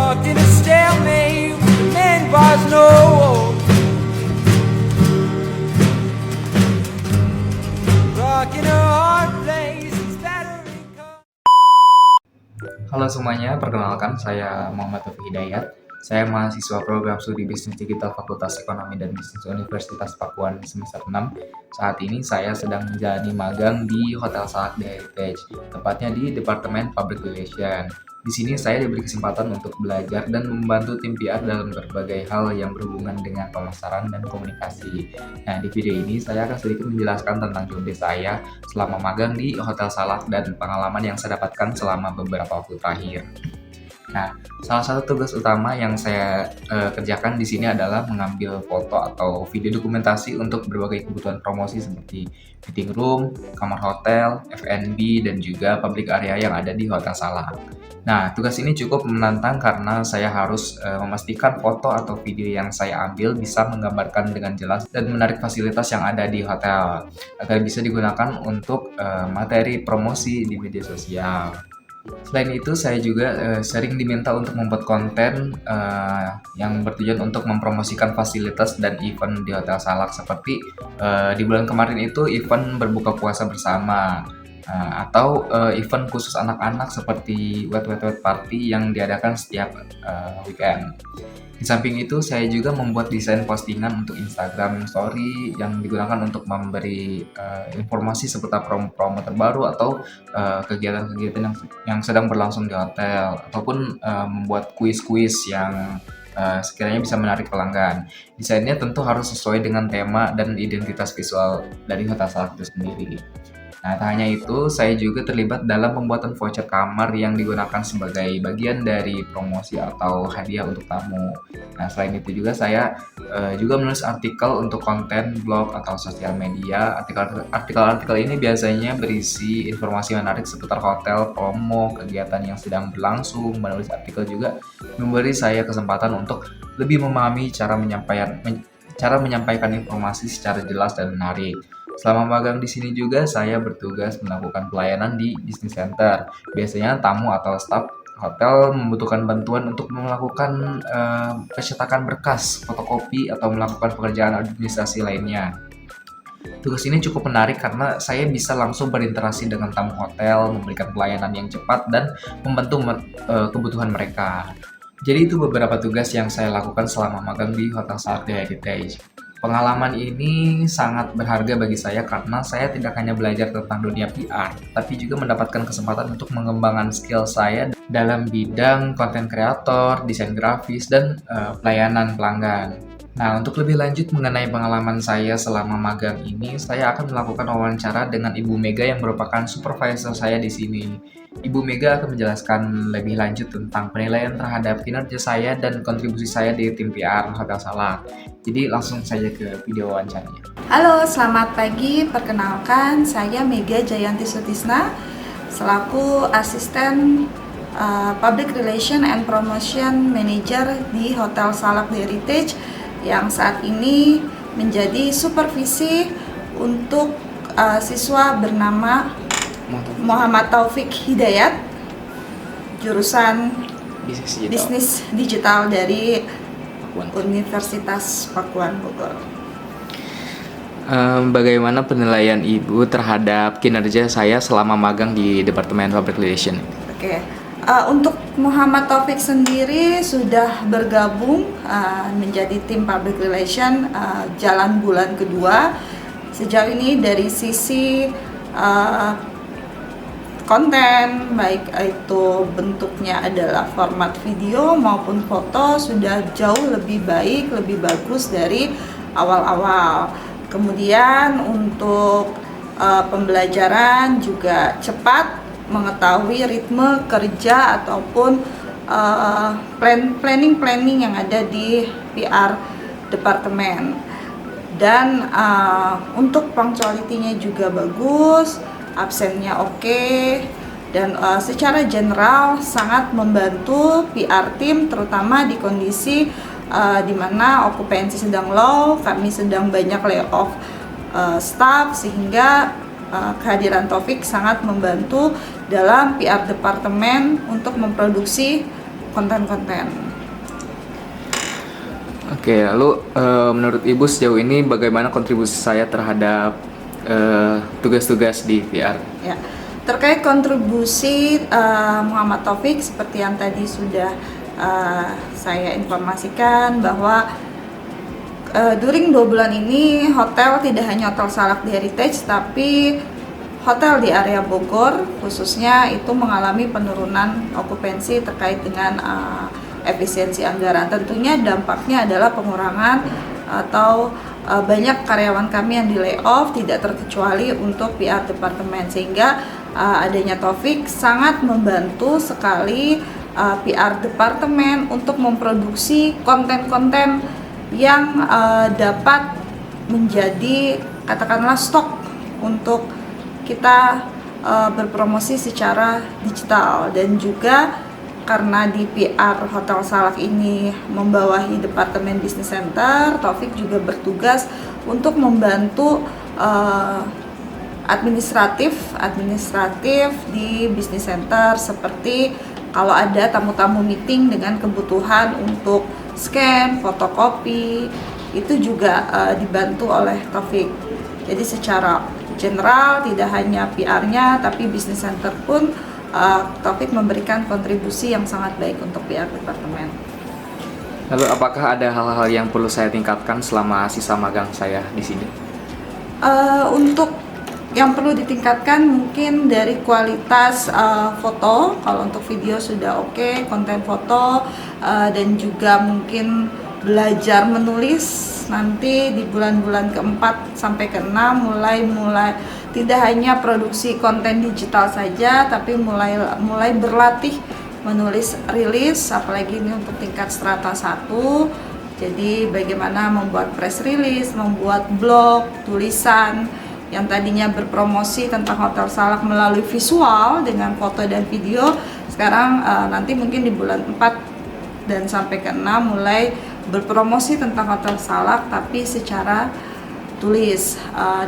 Stuck in a stalemate with the man bars no hope. Rock in a hard place, it's battery come. Halo semuanya, perkenalkan saya Muhammad Taufik Hidayat. Saya mahasiswa program studi Bisnis Digital Fakultas Ekonomi dan Bisnis Universitas Pakuan semester 6. Saat ini saya sedang menjalani magang di Hotel Salak The Heritage, tepatnya di Departemen Public Relations. Di sini saya diberi kesempatan untuk belajar dan membantu tim PR dalam berbagai hal yang berhubungan dengan pemasaran dan komunikasi. Nah, di video ini saya akan sedikit menjelaskan tentang job saya selama magang di Hotel Salak dan pengalaman yang saya dapatkan selama beberapa waktu terakhir. Nah, salah satu tugas utama yang saya kerjakan di sini adalah mengambil foto atau video dokumentasi untuk berbagai kebutuhan promosi seperti meeting room, kamar hotel, F&B, dan juga public area yang ada di Hotel Salak. Nah, tugas ini cukup menantang karena saya harus memastikan foto atau video yang saya ambil bisa menggambarkan dengan jelas dan menarik fasilitas yang ada di hotel agar bisa digunakan untuk materi promosi di media sosial. Selain itu, saya juga sering diminta untuk membuat konten yang bertujuan untuk mempromosikan fasilitas dan event di Hotel Salak seperti di bulan kemarin itu event berbuka puasa bersama atau event khusus anak-anak seperti wet party yang diadakan setiap weekend. Di samping itu, saya juga membuat desain postingan untuk Instagram Story yang digunakan untuk memberi informasi seputar promo-promo terbaru atau kegiatan-kegiatan yang sedang berlangsung di hotel, ataupun membuat kuis-kuis yang sekiranya bisa menarik pelanggan. Desainnya tentu harus sesuai dengan tema dan identitas visual dari Hotel Salak itu sendiri. Nah, tak hanya itu, saya juga terlibat dalam pembuatan voucher kamar yang digunakan sebagai bagian dari promosi atau hadiah untuk tamu. Nah, selain itu juga saya juga menulis artikel untuk konten blog atau sosial media. Artikel-artikel ini biasanya berisi informasi menarik seputar hotel, promo, kegiatan yang sedang berlangsung. Menulis artikel juga memberi saya kesempatan untuk lebih memahami cara menyampaikan informasi secara jelas dan menarik. Selama magang di sini juga saya bertugas melakukan pelayanan di business center. Biasanya tamu atau staf hotel membutuhkan bantuan untuk melakukan pencetakan berkas, fotokopi, atau melakukan pekerjaan administrasi lainnya. Tugas ini cukup menarik karena saya bisa langsung berinteraksi dengan tamu hotel, memberikan pelayanan yang cepat, dan membantu kebutuhan mereka. Jadi itu beberapa tugas yang saya lakukan selama magang di Hotel Salak The Heritage. Pengalaman ini sangat berharga bagi saya karena saya tidak hanya belajar tentang dunia PR, tapi juga mendapatkan kesempatan untuk mengembangkan skill saya dalam bidang konten kreator, desain grafis, dan pelayanan pelanggan. Nah, untuk lebih lanjut mengenai pengalaman saya selama magang ini, saya akan melakukan wawancara dengan Ibu Mega yang merupakan supervisor saya di sini. Ibu Mega akan menjelaskan lebih lanjut tentang penilaian terhadap kinerja saya dan kontribusi saya di tim PR Hotel Salak. Jadi langsung saja ke video wawancaranya. Halo, selamat pagi. Perkenalkan, saya Mega Jayanti Sutisna selaku asisten Public Relation and Promotion Manager di Hotel Salak The Heritage yang saat ini menjadi supervisi untuk siswa bernama Muhammad Taufik Hidayat, jurusan Bisnis Digital dari Universitas Pakuan Bogor. Bagaimana penilaian Ibu terhadap kinerja saya selama magang di Departemen Public Relations? Oke. Untuk Muhammad Taufik sendiri sudah bergabung menjadi tim Public Relation jalan bulan kedua. Sejauh ini dari sisi konten, baik itu bentuknya adalah format video maupun foto, sudah jauh lebih baik, lebih bagus dari awal-awal. Kemudian untuk pembelajaran juga cepat mengetahui ritme kerja ataupun planning yang ada di PR departemen. Dan untuk punctuality-nya juga bagus, absennya oke, dan secara general sangat membantu PR team, terutama di kondisi di mana okupansi sedang low, kami sedang banyak layoff staff, sehingga kehadiran Taufik sangat membantu dalam PR departemen untuk memproduksi konten-konten. Oke, lalu menurut Ibu sejauh ini bagaimana kontribusi saya terhadap tugas-tugas di PR? Ya, terkait kontribusi Muhammad Taufik, seperti yang tadi sudah saya informasikan bahwa during 2 bulan ini hotel tidak hanya Hotel Salak di Heritage, tapi hotel di area Bogor khususnya itu mengalami penurunan okupansi terkait dengan efisiensi anggaran. Tentunya dampaknya adalah pengurangan atau banyak karyawan kami yang di layoff, tidak terkecuali untuk PR departemen, sehingga adanya Taufik sangat membantu sekali PR departemen untuk memproduksi konten-konten yang dapat menjadi katakanlah stok untuk kita berpromosi secara digital. Dan juga karena di PR Hotel Salak ini membawahi Departemen Business Center, Taufik juga bertugas untuk membantu administratif di Business Center, seperti kalau ada tamu-tamu meeting dengan kebutuhan untuk scan, fotokopi, itu juga dibantu oleh Taufik. Jadi secara general tidak hanya PR-nya, tapi Business Center pun Taufik memberikan kontribusi yang sangat baik untuk PR departemen. Lalu apakah ada hal-hal yang perlu saya tingkatkan selama sisa magang saya di sini? Untuk yang perlu ditingkatkan mungkin dari kualitas foto. Kalau untuk video sudah oke, konten foto, dan juga mungkin belajar menulis nanti di bulan-bulan ke-4 sampai ke-6 mulai tidak hanya produksi konten digital saja, tapi mulai berlatih menulis rilis, apalagi ini untuk tingkat strata 1. Jadi bagaimana membuat press release, membuat blog, tulisan yang tadinya berpromosi tentang Hotel Salak melalui visual dengan foto dan video, sekarang nanti mungkin di bulan 4 dan sampai ke-6 mulai berpromosi tentang Hotel Salak tapi secara tulis.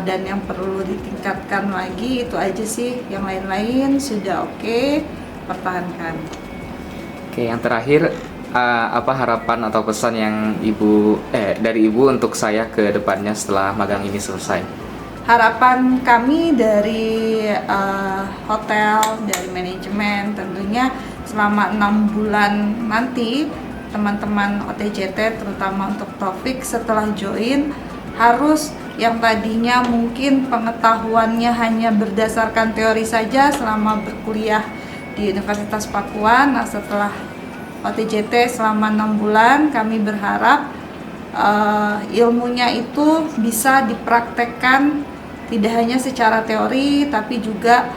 Dan yang perlu ditingkatkan lagi itu aja sih, yang lain-lain sudah oke, pertahankan. Oke, yang terakhir, apa harapan atau pesan yang dari Ibu untuk saya ke depannya setelah magang ini selesai? Harapan kami dari hotel, dari manajemen, tentunya selama 6 bulan nanti teman-teman OTJT, terutama untuk Taufik setelah join, harus yang tadinya mungkin pengetahuannya hanya berdasarkan teori saja selama berkuliah di Universitas Pakuan. Nah, setelah OTJT selama 6 bulan, kami berharap ilmunya itu bisa dipraktekkan tidak hanya secara teori, tapi juga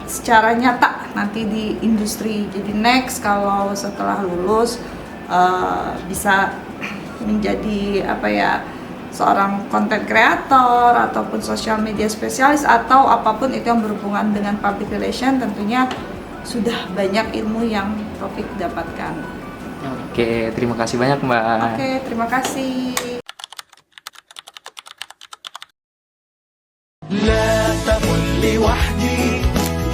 secara nyata nanti di industri. Jadi next kalau setelah lulus bisa menjadi seorang content creator ataupun social media spesialis atau apapun itu yang berhubungan dengan public relation, tentunya sudah banyak ilmu yang Taufik dapatkan. Oke, terima kasih banyak Mbak. Oke, terima kasih. لا تقل لوحدي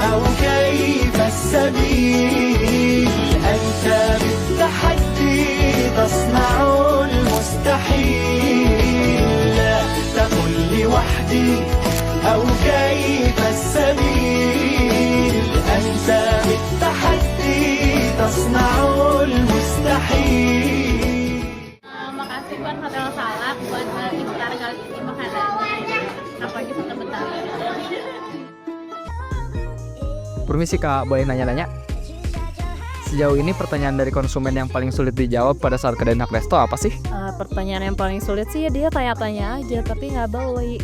أو كيف السبيل أنت بالتحدي تصنع المستحيل لا تقل لوحدي أو كيف السبيل أنت بالتحدي تصنع المستحيل. Makasih buat Hotel Salak buat iftar kali ini makanannya apalagi soto Betawi. Permisi Kak, boleh nanya-nanya? Sejauh ini pertanyaan dari konsumen yang paling sulit dijawab pada saat ke Denak Resto apa sih? Pertanyaan yang paling sulit sih dia tanya-tanya aja tapi nggak beli.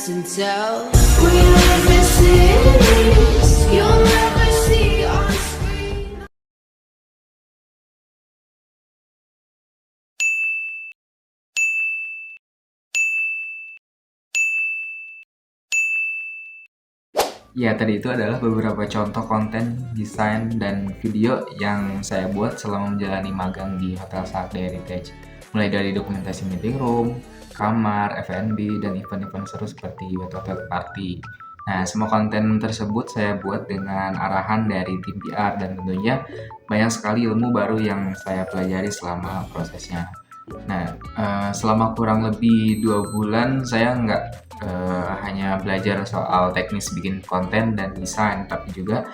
and tell. We live in cities you'll never see on screen. Ya, tadi itu adalah beberapa contoh konten, desain, dan video yang saya buat selama menjalani magang di Hotel Saat Heritage. Mulai dari dokumentasi meeting room, kamar, F&B, dan event-event seru seperti Wet Hotel Party. Nah, semua konten tersebut saya buat dengan arahan dari tim PR dan tentunya banyak sekali ilmu baru yang saya pelajari selama prosesnya. Nah, selama kurang lebih 2 bulan saya nggak hanya belajar soal teknis bikin konten dan desain, tapi juga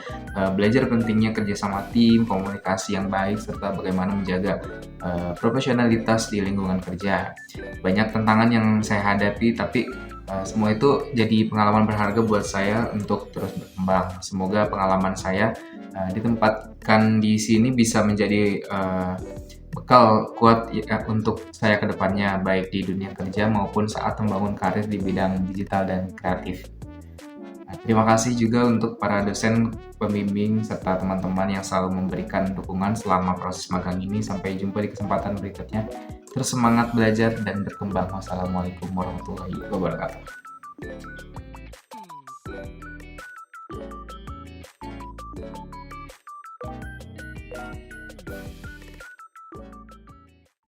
belajar pentingnya kerja sama tim, komunikasi yang baik, serta bagaimana menjaga profesionalitas di lingkungan kerja. Banyak tantangan yang saya hadapi, tapi semua itu jadi pengalaman berharga buat saya untuk terus berkembang. Semoga pengalaman saya ditempatkan di sini bisa menjadi bekal kuat untuk saya ke depannya, baik di dunia kerja maupun saat membangun karir di bidang digital dan kreatif. Nah, terima kasih juga untuk para dosen, pembimbing, serta teman-teman yang selalu memberikan dukungan selama proses magang ini. Sampai jumpa di kesempatan berikutnya. Terus semangat belajar dan berkembang. Wassalamualaikum warahmatullahi wabarakatuh.